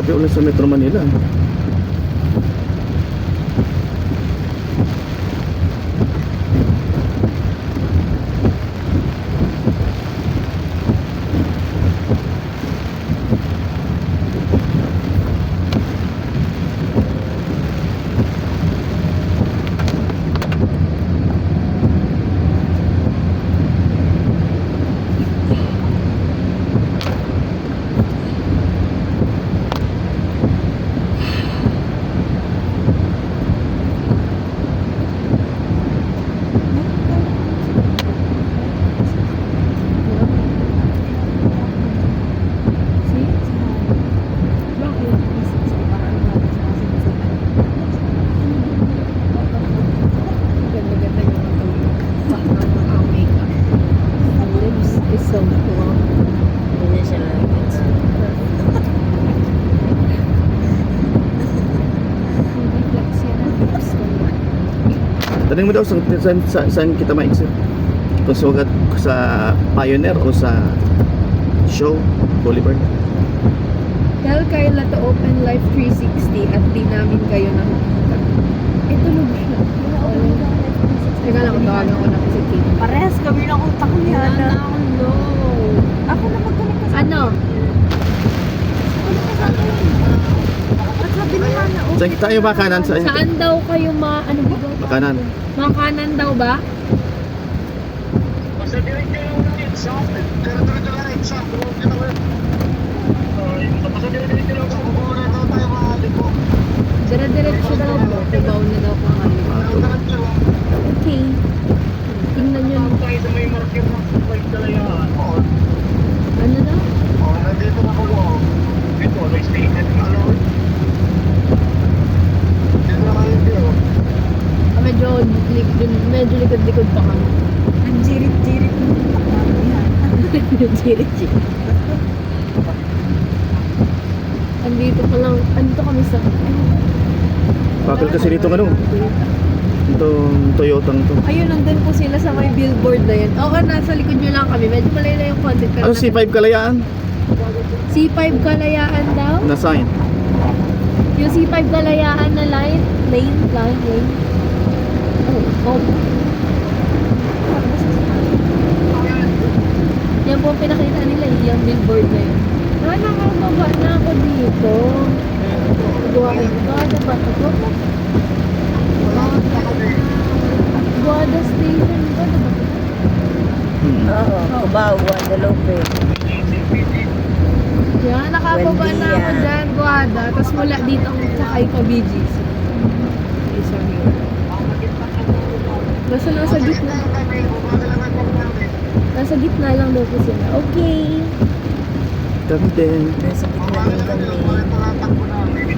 traffic ulit sa Metro Manila. Tanong mo daw saan kita ma-exit? Kung sugat sa Pioneer o sa Show Boulevard? Tell Kyla to open Life 360 at di namin kayo nakikita. Tulog siya. Teka lang, tawagan ko na kasi Kate. Parehas kami ng utak ni Hana. Ako na magkalik ka sa Ano? At sabi ni Hana, Saan tayo makanan? Saan daw kayo ano ba? Makanan. Makanan daw ba? Basta direct kayo lang yun sa akin. Pero talaga lang yun sa akin. Basta direct lang sa akin. Kung na tayo mahali ko. Dire-diretso daw po. Tubaw na daw po ang Okay. Tingnan nyo. Ako tayo sa may market ng Five Kalayaan. Ano daw? Nandito na ako. Ito, may statement. Ano? Dito na kayo dito. Medyo likod-likod pa kami. ang jirit-jirit ng utak namin ni Hana. Jirit-jirit. Andito pa lang. Andito kami sa... Bakal kasi dito ano? Itong Toyotang to. Ayun, nandun po sila sa may billboard na yan. Oo, nasa likod nyo lang kami. Medyo malay na yung content. Ano C5 Kalayaan? C5 Kalayaan daw? Na sign. Yung C5 Kalayaan na lane. Oh. Yan po ang pinakita nila, yung billboard na yun. Nakakababa na ako dito. Guada ba ito? Guada Station ba? Oo, Cubao, Guadalupe. Yan, nakababa na ako dyan, Guada. Tapos mula dito ang sakay pa BGC. Isang yun. Basta nasa gitna. Nasa gitna lang daw po sila. Okay. Kami din. Nasa gitna din kami.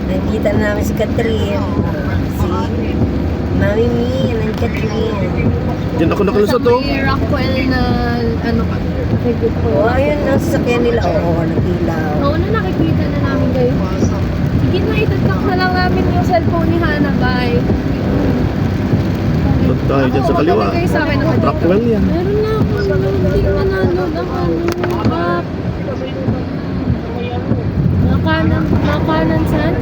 Nakikita namin si Catherine. Si Mami Mi, and Catherine. Diyan ako nakalusot to. Nasa may Rockwell na ano ka. Nakikita ko. Oo, ayun ang sasakyan nila. Oo, nagilaw. Oo na nakikita na namin kayo. Sige na, itatak na lang namin yung cellphone ni Hana. Bye. Doon tayo dyan sa kaliwa. Ako, kayo sa akin ako dito. Rockwell yan. Meron na ako. Hindi mananood ang app. Makanan saan?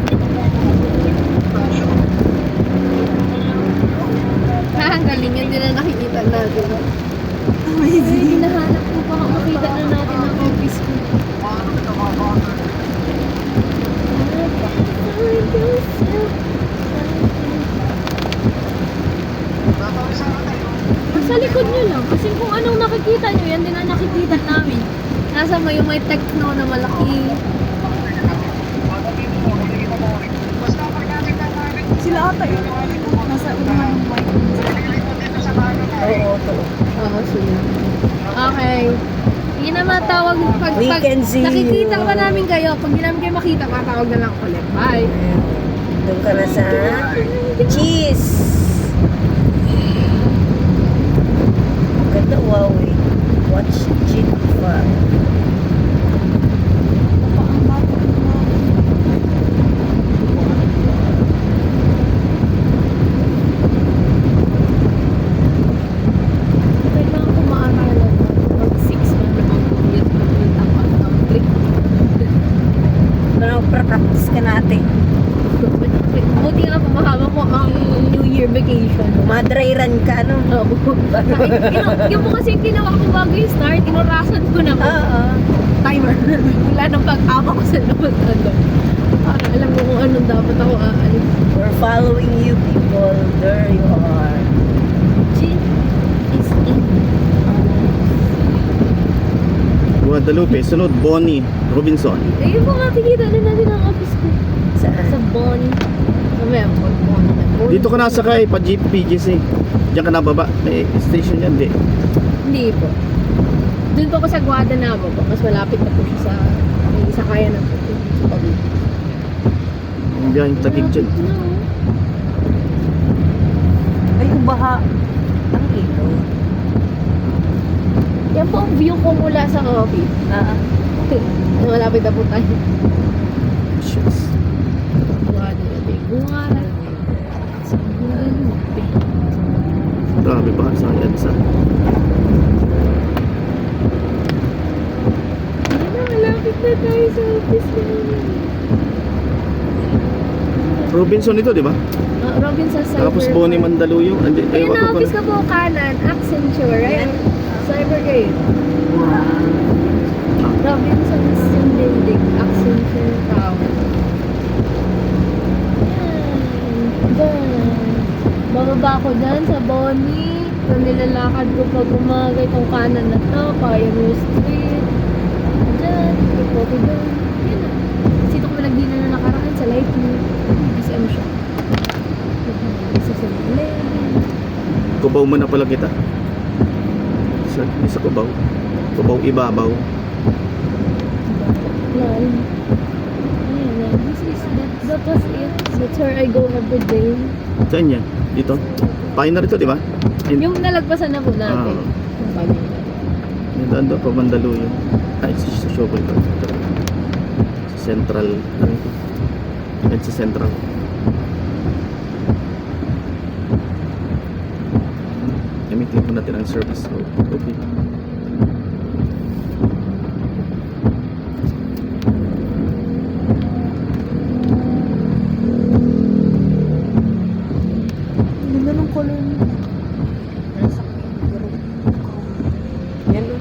Ang galing yan, din na nakikita natin. Amazing. Hinahanap ko pa makita na natin ang office ko. Sa likod nyo lang. Kasi kung anong nakikita nyo, yan din ang nakikita namin. Nasa may techno na malaki. Sila ata yun. Nasa unahan ng mic. Oo, to. Oo, sila. Okay. Hindi na matawag. We can see nakikita you. pa namin kayo. Pag hindi namin kayo makita, matawag na lang ako ulit. Bye. Doon ka na sa cheese. Ganda, wow eh. Watch Jin Farm. Kailangan ko maaralan. Pag 6 na naman ulit. Ang click. Parang practice ka Madry run ka, ano? Yung po kasi ginawa ko bago yung start, inurasan ko na po. Oo. Timer. Wala nang pag-awa ko sa naman ano. Parang alam mo kung anong dapat ako aalis. We're following you, people. There you are. G is in. Guadalupe, sunod Bonnie Robinson. Ayun po makikita na natin ang office ko. Sa Saan? Bonnie. Mamaya po, Bonnie na. Bonnie. Dito ka nasakay pa Jeep PGC. Diyan ka nababa. May station yan, di. Hindi po. Doon po ako sa Guadanabo po. Mas malapit na po siya sa may sakayan ng po. Sa Pagod. Yung biyaheng Taguig dyan. Ay, ubaha. Ang ilo. Yan po ang view ko mula sa office. Malapit na po tayo. Shucks. Guadalupe. Guadalupe. Sa Guadalupe. Grabe ba sa EDSA? Malapit na tayo sa office namin. Robinson ito, di ba? Robinson Cyber. Tapos Bonnie Mandaluyong. Ayun na, office ka po kanan. Accenture, right? Cybergate. Robinson's Building. Accenture Tower. Yan. Bababa ko dyan sa Bonnie. Ito nilalakad ko pag umaga itong kanan na to. Pioneer Street. Dyan. Ito ko dyan. Yan na. Sito ko nagdina na nakaraan sa Lightning. SM siya. Sa 7-Eleven. Kubaw mo na pala kita. Isa Kubaw. Kubaw Ibabaw. Lol. Ayan na. That was it. That's where I go every day. Saan yan? Dito? Pioneer ito, di ba? Yung nalagpasan na po natin. Ah. Yung pamilya. Yung daan doon pa Mandaluyong. Ay, sa Shopee ko. Sa Central. Ano ito? Yan sa Central. Gamitin po natin ang service code. Okay. Ganda ng color mo. Yan o.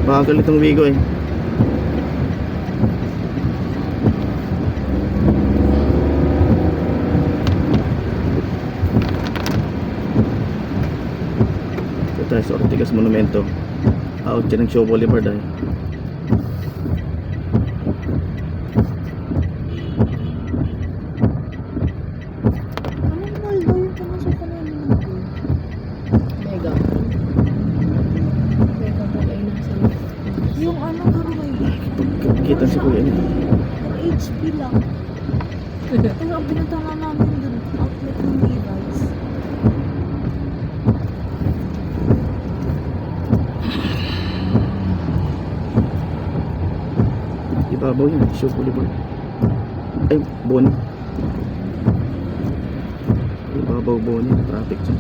Bagal itong Wigo eh. Ito tayo sa Ortigas Monumento. Out dyan ng Show Boulevard ay. Anong mall daw yung pinasukan namin ng Mega. Mega mall ay nasa Yung ano, garo may Kita si Kuya niya. HP lang. Pero ang pinunta nga namin dun, outlet ng Levi's. Ibabaw yan. Show Boulevard. Ay, Bonnie. Ibabaw Bonnie. Traffic dyan.